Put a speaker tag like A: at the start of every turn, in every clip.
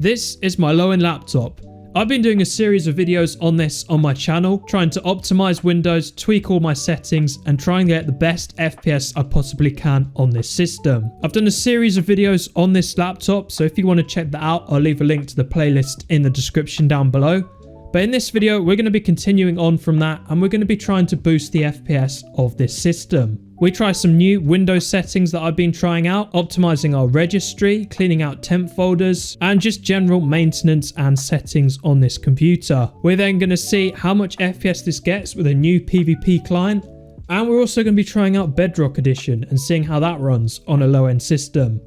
A: This is my low-end laptop. I've been doing a series of videos on this on my channel, trying to optimize Windows, tweak all my settings, and try and get the best FPS I possibly can on this system. I've done a series of videos on this laptop, so if you want to check that out, I'll leave a link to the playlist in the description down below. But in this video, we're going to be continuing on from that, and we're going to be trying to boost the FPS of this system. We try some new Windows settings that I've been trying out, optimizing our registry, cleaning out temp folders, and just general maintenance and settings on this computer. We're then going to see how much FPS this gets with a new PvP client, and we're also going to be trying out Bedrock Edition and seeing how that runs on a low-end system.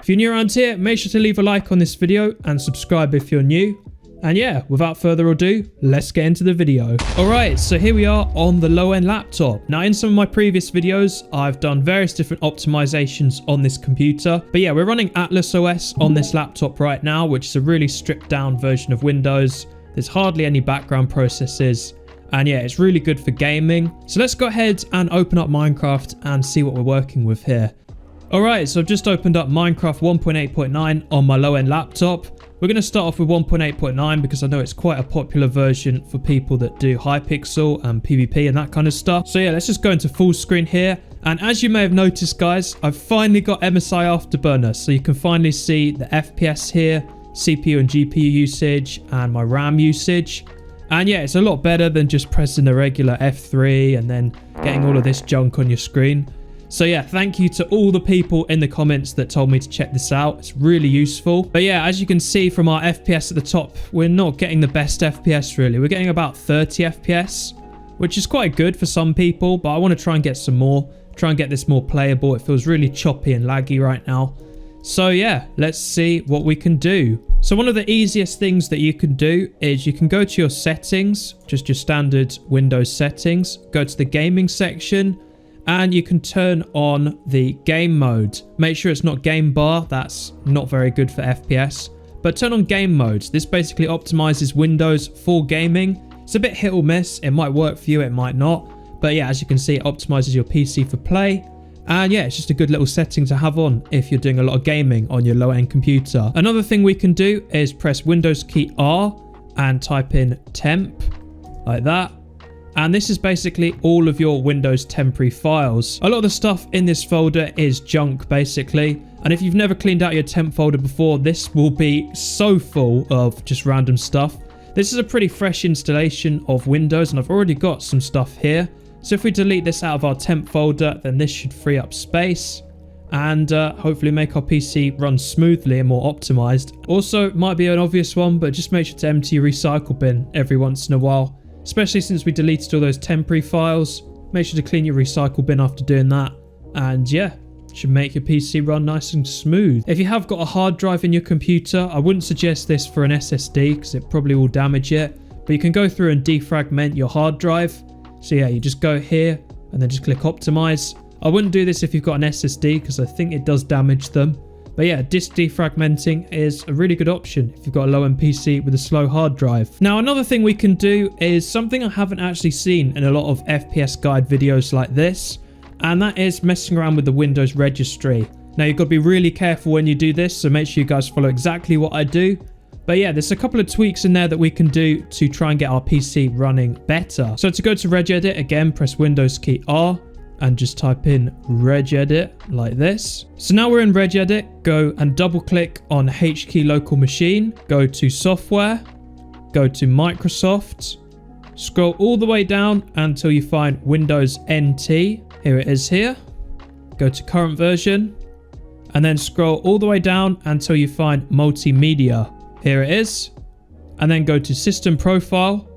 A: If you're new around here, make sure to leave a like on this video and subscribe if you're new. And yeah, without further ado, let's get into the video. Alright, so here we are on the low-end laptop. Now in some of my previous videos, I've done various different optimizations on this computer. But yeah, we're running Atlas OS on this laptop right now, which is a really stripped down version of Windows. There's hardly any background processes. And yeah, it's really good for gaming. So let's go ahead and open up Minecraft and see what we're working with here. Alright, so I've just opened up Minecraft 1.8.9 on my low-end laptop. We're going to start off with 1.8.9 because I know it's quite a popular version for people that do Hypixel and PvP and that kind of stuff. So yeah, let's just go into full screen here. And as you may have noticed, guys, I've finally got Msi Afterburner. So you can finally see the FPS here, CPU and GPU usage, and my RAM usage. And yeah, it's a lot better than just pressing the regular F3 and then getting all of this junk on your screen. So yeah, thank you to all the people in the comments that told me to check this out. It's really useful. But yeah, as you can see from our FPS at the top, we're not getting the best FPS really. We're getting about 30 FPS, which is quite good for some people, but I want to try and get some more. Try and get this more playable. It feels really choppy and laggy right now. So yeah, let's see what we can do. So one of the easiest things that you can do is you can go to your settings, just your standard Windows settings, go to the gaming section, and you can turn on the game mode. Make sure it's not game bar, that's not very good for FPS. But turn on game modes. This basically optimizes Windows for gaming. It's a bit hit or miss. It might work for you, it might not. But yeah, as you can see, it optimizes your PC for play. And yeah, it's just a good little setting to have on if you're doing a lot of gaming on your low-end computer. Another thing we can do is press Windows key R and type in temp, like that. And this is basically all of your Windows temporary files. A lot of the stuff in this folder is junk basically. And if you've never cleaned out your temp folder before, this will be so full of just random stuff. This is a pretty fresh installation of Windows and I've already got some stuff here. So if we delete this out of our temp folder, then this should free up space and hopefully make our PC run smoothly and more optimized. Also, it might be an obvious one, but just make sure to empty your recycle bin every once in a while. Especially since we deleted all those temporary files. Make sure to clean your recycle bin after doing that. And yeah, should make your PC run nice and smooth. If you have got a hard drive in your computer, I wouldn't suggest this for an SSD because it probably will damage it. But you can go through and defragment your hard drive. So yeah, you just go here and then just click optimize. I wouldn't do this if you've got an SSD because I think it does damage them. But yeah, disk defragmenting is a really good option if you've got a low-end PC with a slow hard drive. Now, another thing we can do is something I haven't actually seen in a lot of FPS guide videos like this, and that is messing around with the Windows registry. Now, you've got to be really careful when you do this, so make sure you guys follow exactly what I do. But yeah, there's a couple of tweaks in there that we can do to try and get our PC running better. So to go to regedit, again, press Windows key R. And just type in regedit like this. So now we're in regedit, go and double click on HKey local machine, go to software, go to Microsoft, scroll all the way down until you find Windows NT. Here it is here. Go to current version and then scroll all the way down until you find multimedia. Here it is. And then go to system profile.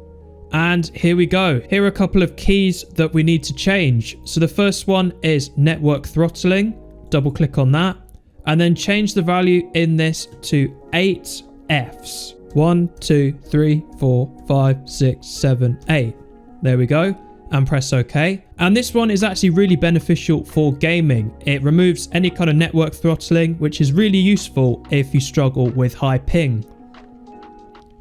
A: And here we go. Here are a couple of keys that we need to change. So the first one is network throttling. Double click on that. And then change the value in this to 8 Fs. 1, 2, 3, 4, 5, 6, 7, 8. There we go. And press OK. And this one is actually really beneficial for gaming. It removes any kind of network throttling, which is really useful if you struggle with high ping.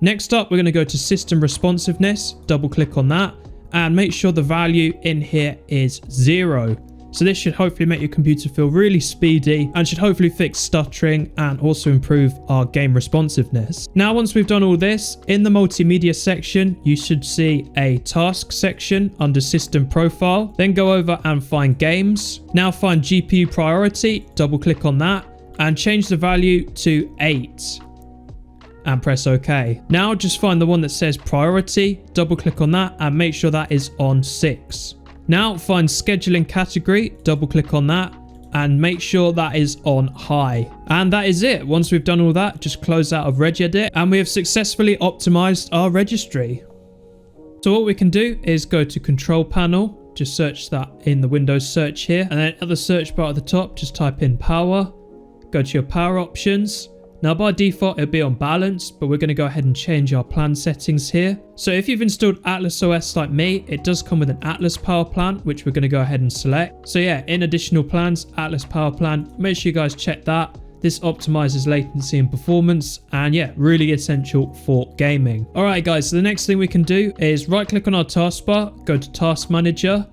A: Next up, we're going to go to System Responsiveness, double click on that, and make sure the value in here is 0. So this should hopefully make your computer feel really speedy and should hopefully fix stuttering and also improve our game responsiveness. Now, once we've done all this, in the multimedia section, you should see a task section under system profile. Then go over and find games. Now find GPU priority, double click on that and change the value to 8. And press OK. Now just find the one that says priority, double click on that and make sure that is on 6. Now find scheduling category, double click on that and make sure that is on high. And that is it. Once we've done all that, just close out of Regedit and we have successfully optimized our registry. So what we can do is go to control panel, just search that in the Windows search here. And then at the search bar at the top, just type in power, go to your power options. Now by default it'll be on balance, but we're going to go ahead and change our plan settings here. So if you've installed Atlas OS like me, it does come with an Atlas power plan, which we're going to go ahead and select. So yeah, in additional plans, Atlas power plan, make sure you guys check that. This optimizes latency and performance and yeah, really essential for gaming. Alright guys, so the next thing we can do is right click on our taskbar, go to task manager.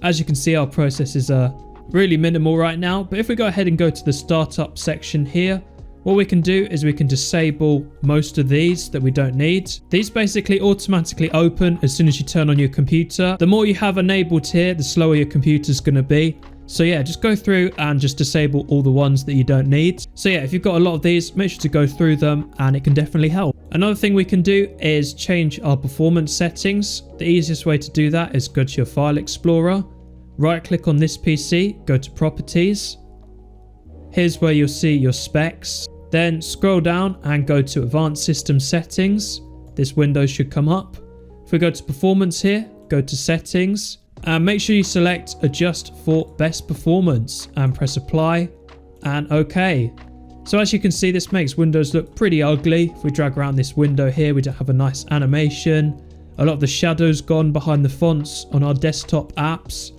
A: As you can see, our processes are really minimal right now, but if we go ahead and go to the startup section here, what we can do is we can disable most of these that we don't need. These basically automatically open as soon as you turn on your computer. The more you have enabled here, the slower your computer's going to be. So yeah, just go through and just disable all the ones that you don't need. So yeah, if you've got a lot of these, make sure to go through them and it can definitely help. Another thing we can do is change our performance settings. The easiest way to do that is go to your file explorer, right click on this PC, go to properties. Here's where you'll see your specs. Then scroll down and go to advanced system settings. This window should come up. If we go to performance here, go to settings and make sure you select adjust for best performance and press apply and OK. So as you can see, this makes Windows look pretty ugly. If we drag around this window here, we don't have a nice animation. A lot of the shadows gone behind the fonts on our desktop apps.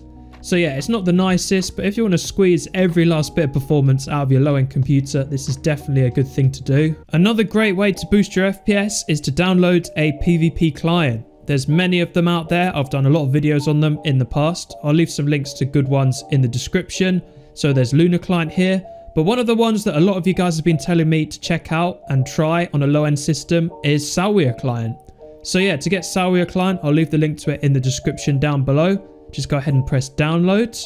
A: So yeah, it's not the nicest, but if you want to squeeze every last bit of performance out of your low-end computer, this is definitely a good thing to do. Another great way to boost your FPS is to download a PvP client. There's many of them out there. I've done a lot of videos on them in the past. I'll leave some links to good ones in the description. So there's Luna Client here. But one of the ones that a lot of you guys have been telling me to check out and try on a low-end system is Salwia Client. So yeah, to get Salwia Client, I'll leave the link to it in the description down below. Just go ahead and press download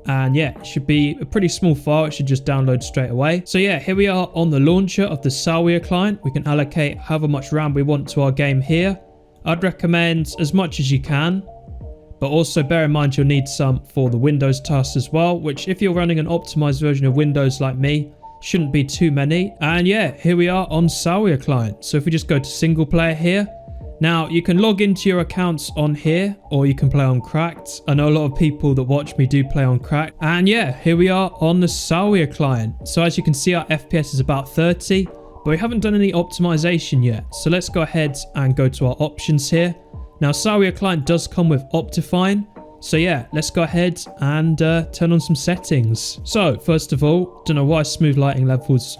A: and yeah, it should be a pretty small file. It should just download straight away. So yeah, here we are on the launcher of the Salwia client. We can allocate however much RAM we want to our game here. I'd recommend as much as you can, but also bear in mind you'll need some for the Windows tasks as well, which if you're running an optimized version of Windows like me, shouldn't be too many. And yeah, here we are on Salwia client. So if we just go to single player here, now you can log into your accounts on here or you can play on Cracked. I know a lot of people that watch me do play on Cracked. And yeah, here we are on the Salwia client. So as you can see, our FPS is about 30, but we haven't done any optimization yet. So let's go ahead and go to our options here. Now Salwia client does come with Optifine. So yeah, let's go ahead and turn on some settings. So first of all, don't know why smooth lighting levels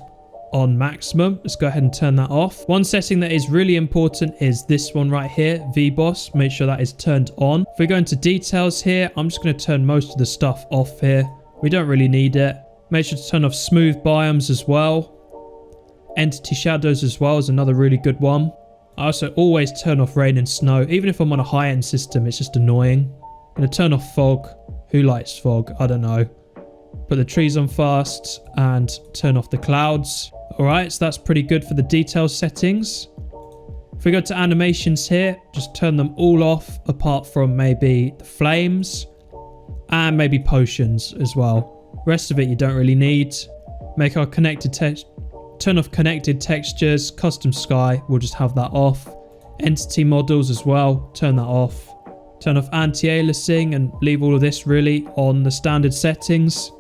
A: on maximum. Let's go ahead and turn that off. One setting that is really important is this one right here, VBOS. Make sure that is turned on. If we go into details here, I'm just going to turn most of the stuff off here. We don't really need it. Make sure to turn off smooth biomes as well. Entity shadows as well is another really good one. I also always turn off rain and snow. Even if I'm on a high-end system, it's just annoying. I'm going to turn off fog. Who likes fog? I don't know. Put the trees on fast and turn off the clouds. Alright, so that's pretty good for the details settings. If we go to animations here, just turn them all off apart from maybe the flames and maybe potions as well. Rest of it you don't really need. Make our connected text, turn off connected textures, custom sky, we'll just have that off. Entity models as well, turn that off. Turn off anti-aliasing and leave all of this really on the standard settings.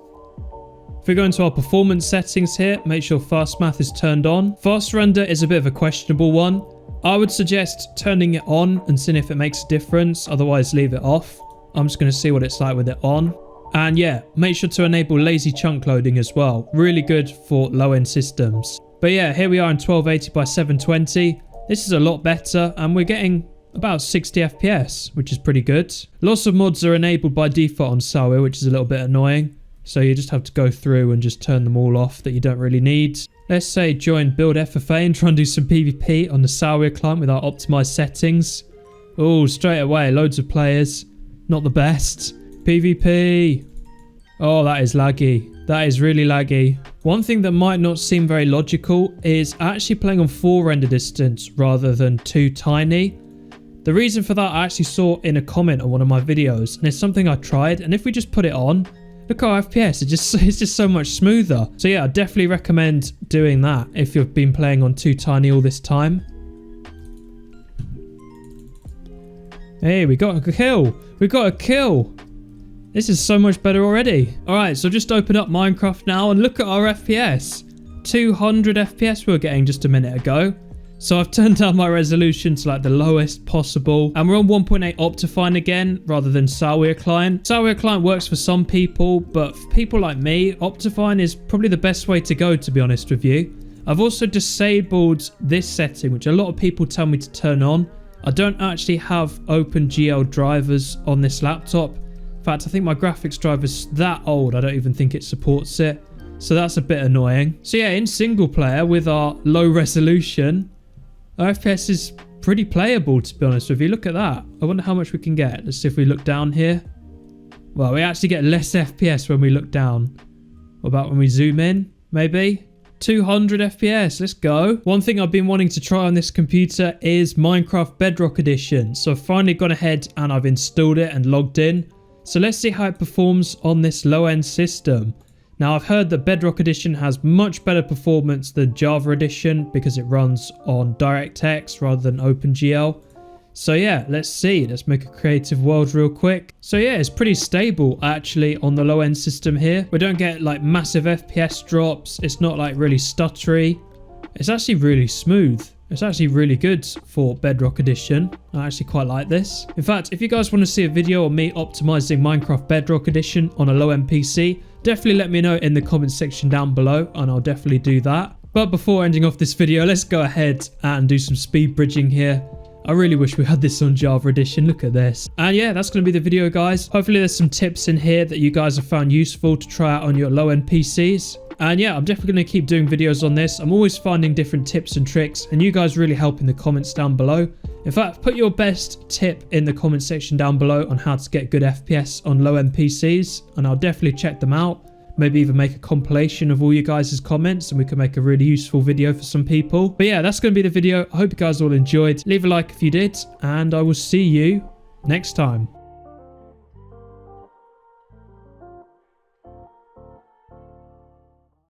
A: If we go into our performance settings here, make sure fast math is turned on. Fast render is a bit of a questionable one. I would suggest turning it on and seeing if it makes a difference. Otherwise, leave it off. I'm just going to see what it's like with it on. And yeah, make sure to enable lazy chunk loading as well. Really good for low-end systems. But yeah, here we are in 1280 by 720. This is a lot better and we're getting about 60 FPS, which is pretty good. Lots of mods are enabled by default on Salware, which is a little bit annoying. So you just have to go through and just turn them all off that you don't really need. Let's say join build FFA and try and do some PvP on the Salware client with our optimized settings. Oh, straight away, loads of players. Not the best. PvP. Oh, that is laggy. That is really laggy. One thing that might not seem very logical is actually playing on 4 render distance rather than 2 tiny. The reason for that I actually saw in a comment on one of my videos, and it's something I tried, and if we just put it on, look at our FPS, it's just so much smoother. So yeah, I definitely recommend doing that if you've been playing on 2 tiny all this time. Hey, we got a kill. We got a kill. This is so much better already. Alright, so just open up Minecraft now and look at our FPS. 200 FPS we were getting just a minute ago. So I've turned down my resolution to like the lowest possible. And we're on 1.8 Optifine again rather than Salware client. Salware client works for some people, but for people like me, Optifine is probably the best way to go, to be honest with you. I've also disabled this setting, which a lot of people tell me to turn on. I don't actually have OpenGL drivers on this laptop. In fact, I think my graphics driver's that old, I don't even think it supports it. So that's a bit annoying. So yeah, in single player with our low resolution, our FPS is pretty playable, to be honest with you. Look at that. I wonder how much we can get. Let's see if we look down here. Well, we actually get less FPS when we look down. What about when we zoom in? Maybe 200 FPS. Let's go. One thing I've been wanting to try on this computer is Minecraft Bedrock Edition. So I've finally gone ahead and I've installed it and logged in. So let's see how it performs on this low-end system. Now, I've heard that Bedrock Edition has much better performance than Java Edition because it runs on DirectX rather than OpenGL. So yeah, let's see. Let's make a creative world real quick. So yeah, it's pretty stable actually on the low-end system here. We don't get like massive FPS drops. It's not like really stuttery. It's actually really smooth. It's actually really good for Bedrock Edition. I actually quite like this. In fact, if you guys want to see a video on me optimizing Minecraft Bedrock Edition on a low-end PC, definitely let me know in the comments section down below and I'll definitely do that. But before ending off this video, let's go ahead and do some speed bridging here. I really wish we had this on Java Edition. Look at this. And yeah, that's going to be the video, guys. Hopefully there's some tips in here that you guys have found useful to try out on your low-end PCs. And yeah, I'm definitely going to keep doing videos on this. I'm always finding different tips and tricks, and you guys really help in the comments down below. In fact, put your best tip in the comment section down below on how to get good FPS on low-end PCs, and I'll definitely check them out. Maybe even make a compilation of all you guys' comments and we can make a really useful video for some people. But yeah, that's going to be the video. I hope you guys all enjoyed. Leave a like if you did, and I will see you next time.